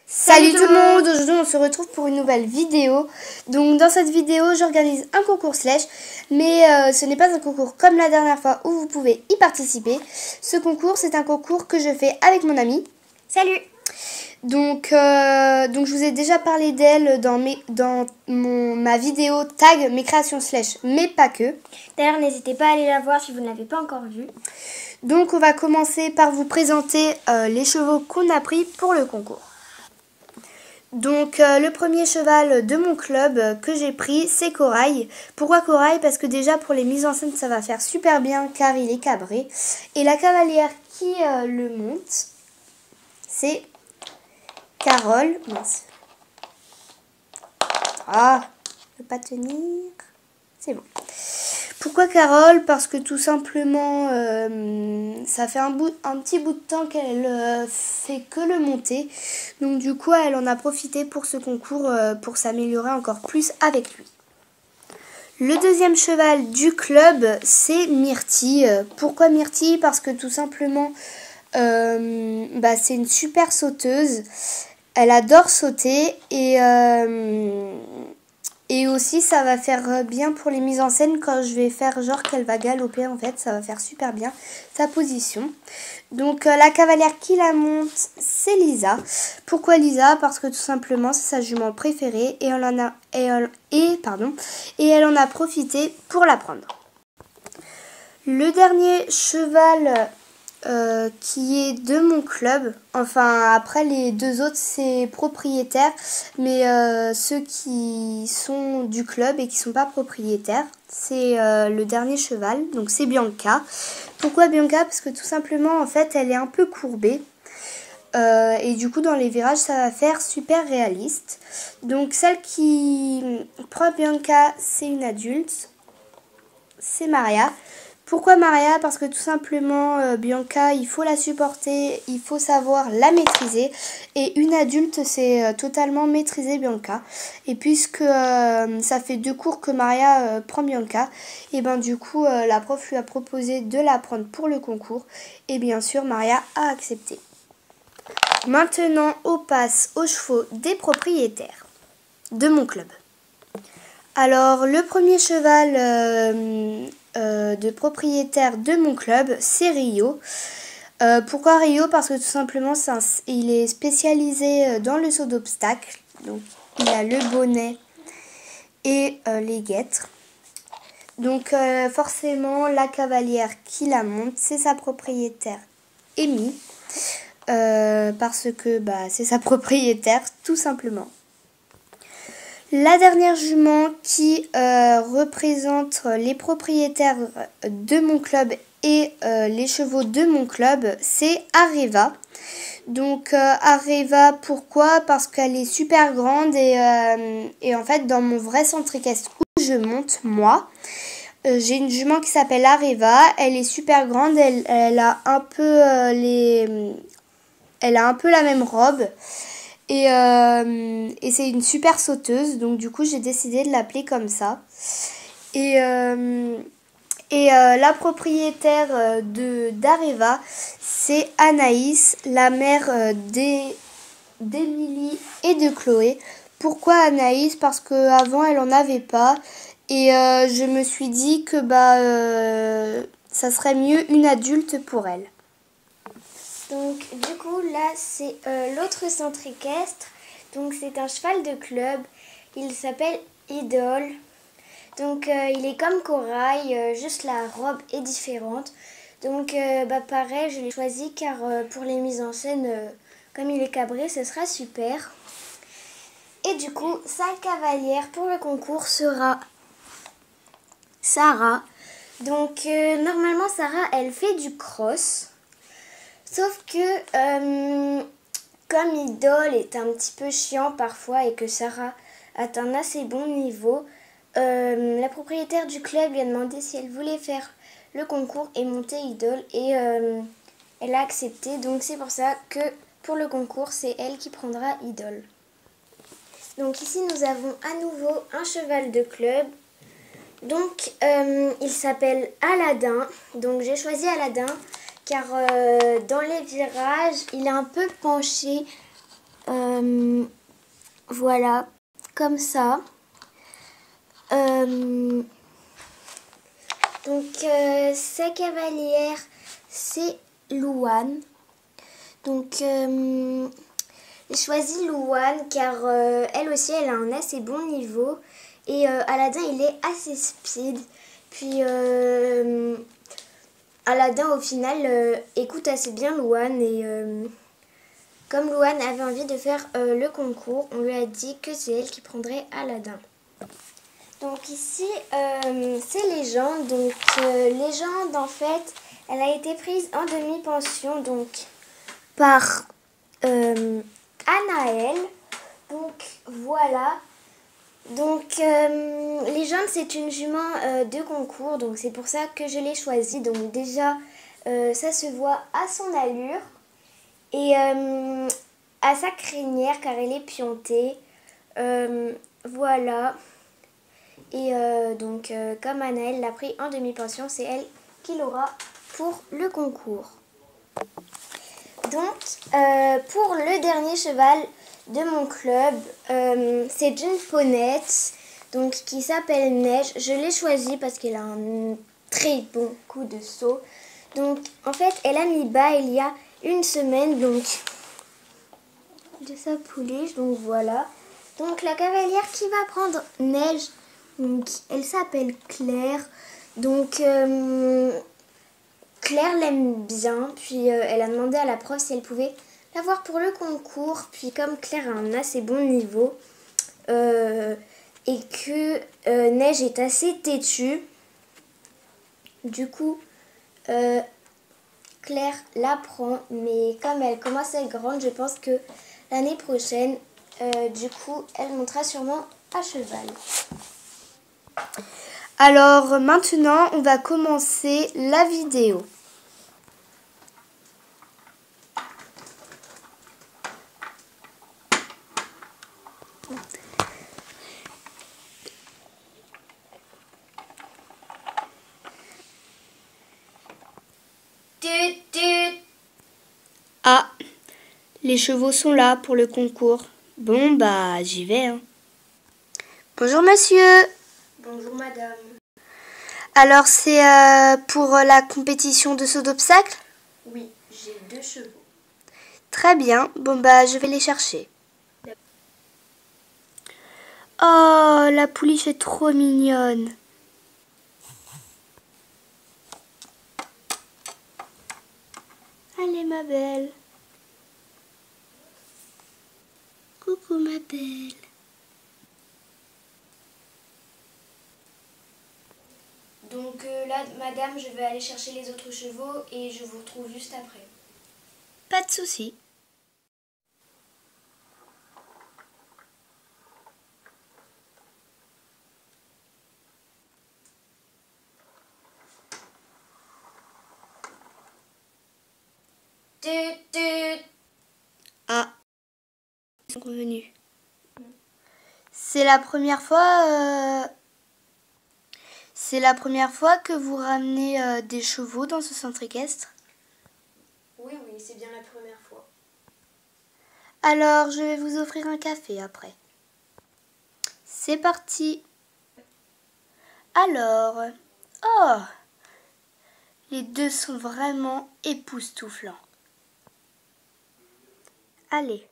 Salut tout le monde, aujourd'hui on se retrouve pour une nouvelle vidéo. Donc dans cette vidéo j'organise un concours Slash, mais ce n'est pas un concours comme la dernière fois où vous pouvez y participer. Ce concours c'est un concours que je fais avec mon amie. Salut. Donc je vous ai déjà parlé d'elle dans ma vidéo tag mes créations Slash, mais pas que. D'ailleurs n'hésitez pas à aller la voir si vous ne l'avez pas encore vue. Donc on va commencer par vous présenter les chevaux qu'on a pris pour le concours. Donc le premier cheval de mon club que j'ai pris, c'est Corail. Pourquoi Corail? Parce que déjà pour les mises en scène ça va faire super bien car il est cabré. Et la cavalière qui le monte, c'est Carole. Mince. Ah, je ne peux pas tenir. C'est bon. Pourquoi Carole? Parce que tout simplement, ça fait un petit bout de temps qu'elle fait que le monter. Donc du coup, elle en a profité pour ce concours pour s'améliorer encore plus avec lui. Le deuxième cheval du club, c'est Myrtille. Pourquoi Myrtille? Parce que tout simplement, c'est une super sauteuse. Elle adore sauter et aussi ça va faire bien pour les mises en scène quand je vais faire genre qu'elle va galoper en fait. Ça va faire super bien sa position. Donc la cavalière qui la monte, c'est Lisa. Pourquoi Lisa? Parce que tout simplement c'est sa jument préférée et elle en a profité pour la prendre. Le dernier cheval qui est de mon club, enfin après les deux autres c'est propriétaire, mais ceux qui sont du club et qui sont pas propriétaires, c'est le dernier cheval, donc c'est Bianca. Pourquoi Bianca? Parce que tout simplement en fait elle est un peu courbée et du coup dans les virages ça va faire super réaliste. Donc celle qui prend Bianca, c'est une adulte, c'est Maria. Pourquoi Maria? Parce que tout simplement Bianca, il faut la supporter, il faut savoir la maîtriser. Et une adulte, c'est totalement maîtriser Bianca. Et puisque ça fait 2 cours que Maria prend Bianca, et ben du coup la prof lui a proposé de la prendre pour le concours. Et bien sûr Maria a accepté. Maintenant on passe aux chevaux des propriétaires de mon club. Alors le premier cheval de propriétaire de mon club, c'est Rio. Pourquoi Rio? Parce que tout simplement il est spécialisé dans le saut d'obstacle. Donc il a le bonnet et les guêtres. Donc forcément la cavalière qui la monte, c'est sa propriétaire Amy. Parce que c'est sa propriétaire tout simplement. La dernière jument qui représente les propriétaires de mon club et les chevaux de mon club, c'est Areva. Donc Areva, pourquoi? Parce qu'elle est super grande et en fait dans mon vrai centre équestre où je monte moi, j'ai une jument qui s'appelle Areva. Elle est super grande, elle a un peu elle a un peu la même robe. Et c'est une super sauteuse, donc du coup j'ai décidé de l'appeler comme ça. Et la propriétaire d'Areva, c'est Anaïs, la mère d'Émilie et de Chloé. Pourquoi Anaïs? Parce qu'avant elle en avait pas. Et je me suis dit que ça serait mieux une adulte pour elle. Donc du coup là c'est l'autre centre équestre. Donc c'est un cheval de club. Il s'appelle Idole. Donc il est comme Corail, juste la robe est différente. Donc pareil, je l'ai choisi car pour les mises en scène, comme il est cabré, ce sera super. Et du coup, sa cavalière pour le concours sera Sarah. Donc normalement Sarah, elle fait du cross. Sauf que comme Idole est un petit peu chiant parfois et que Sarah a un assez bon niveau, la propriétaire du club lui a demandé si elle voulait faire le concours et monter Idole et elle a accepté. Donc c'est pour ça que pour le concours, c'est elle qui prendra Idole. Donc ici nous avons à nouveau un cheval de club. Donc il s'appelle Aladdin. Donc j'ai choisi Aladdin car dans les virages, il est un peu penché. Voilà, comme ça. Donc, sa cavalière, c'est Louane. Donc, j'ai choisi Louane car elle aussi, elle a un assez bon niveau. Et Aladdin, il est assez speed. Puis, Aladdin, au final, écoute assez bien Louane. Et comme Louane avait envie de faire le concours, on lui a dit que c'est elle qui prendrait Aladdin. Donc ici, c'est Légende. Donc Légende, en fait, elle a été prise en demi-pension donc par Anaël. Donc voilà. Donc Légende, c'est une jument de concours. Donc c'est pour ça que je l'ai choisie. Donc déjà, ça se voit à son allure et à sa crinière car elle est piantée. Voilà. Et donc, comme Anaël l'a pris en demi-pension, c'est elle qui l'aura pour le concours. Donc, pour le dernier cheval de mon club, c'est une ponette donc, qui s'appelle Neige. Je l'ai choisie parce qu'elle a un très bon coup de saut. Donc, en fait, elle a mis bas il y a une semaine, donc, de sa pouliche. Donc, voilà. Donc, la cavalière qui va prendre Neige, donc, elle s'appelle Claire. Donc, Claire l'aime bien. Puis, elle a demandé à la prof si elle pouvait l'avoir pour le concours. Puis, comme Claire a un assez bon niveau et que Neige est assez têtue, du coup, Claire la prend. Mais comme elle commence à être grande, je pense que l'année prochaine, du coup, elle montera sûrement à cheval. Alors maintenant, on va commencer la vidéo. Ah, les chevaux sont là pour le concours. Bon, bah, j'y vais. Hein. Bonjour, monsieur. Bonjour, madame. Alors, c'est pour la compétition de saut d'obstacle ? Oui, j'ai 2 chevaux. Très bien. Bon, bah, je vais les chercher. Oh, la pouliche est trop mignonne. Allez, ma belle. Coucou, ma belle. Donc là, madame, je vais aller chercher les autres chevaux et je vous retrouve juste après. Pas de souci. Ah, ils sont revenus. C'est la première fois. C'est la première fois que vous ramenez des chevaux dans ce centre équestre ? Oui, c'est bien la première fois. Alors, je vais vous offrir un café après. C'est parti. Alors, oh, les deux sont vraiment époustouflants. Allez.